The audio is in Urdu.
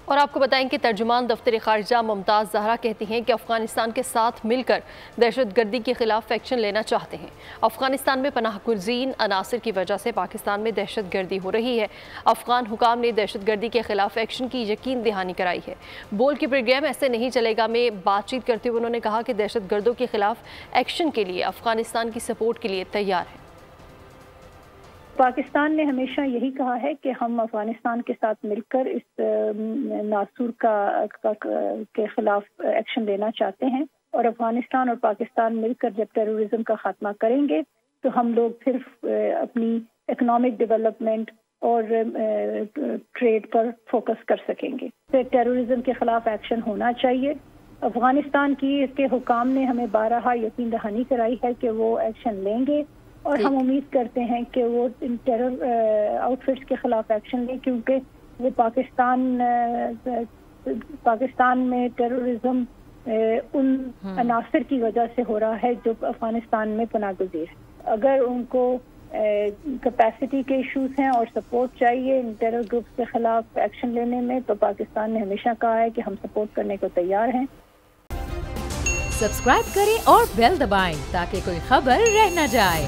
اور آپ کو بتائیں کہ ترجمان دفتر خارجہ ممتاز زہرا کہتی ہیں کہ افغانستان کے ساتھ مل کر دہشت گردی کے خلاف ایکشن لینا چاہتے ہیں۔ افغانستان میں پناہ گزین عناصر کی وجہ سے پاکستان میں دہشت گردی ہو رہی ہے۔ افغان حکام نے دہشت گردی کے خلاف ایکشن کی یقین دہانی کرائی ہے۔ بول کے پروگرام ایسے نہیں چلے گا میں بات چیت کرتے ہوئے انہوں نے کہا کہ دہشت گردوں کے خلاف ایکشن کے لیے افغانستان کی سپورٹ کے لیے تیار ہے۔ پاکستان نے ہمیشہ یہی کہا ہے کہ ہم افغانستان کے ساتھ مل کر اس ناسور کے خلاف ایکشن لینا چاہتے ہیں، اور افغانستان اور پاکستان مل کر جب ٹیررزم کا خاتمہ کریں گے تو ہم لوگ پھر اپنی اکنامک ڈیولپمنٹ اور ٹریڈ پر فوکس کر سکیں گے۔ ٹیررزم کے خلاف ایکشن ہونا چاہیے۔ افغانستان کے حکام نے ہمیں بارہا یقین دہانی کرائی ہے کہ وہ ایکشن لیں گے، اور ہم امید کرتے ہیں کہ وہ ان ٹیرر آؤٹ فٹس کے خلاف ایکشن لیں، کیونکہ وہ پاکستان میں ٹیررزم ان عناصر کی وجہ سے ہو رہا ہے جو افغانستان میں پناہ گزین ہے۔ اگر ان کو کیپیسٹی کے ایشوز ہیں اور سپورٹ چاہیے ان ٹیرر گروپس کے خلاف ایکشن لینے میں، تو پاکستان نے ہمیشہ کہا ہے کہ ہم سپورٹ کرنے کو تیار ہیں۔ سبسکرائب کریں اور بیل دبائیں تاکہ کوئی خبر رہ نہ جائے۔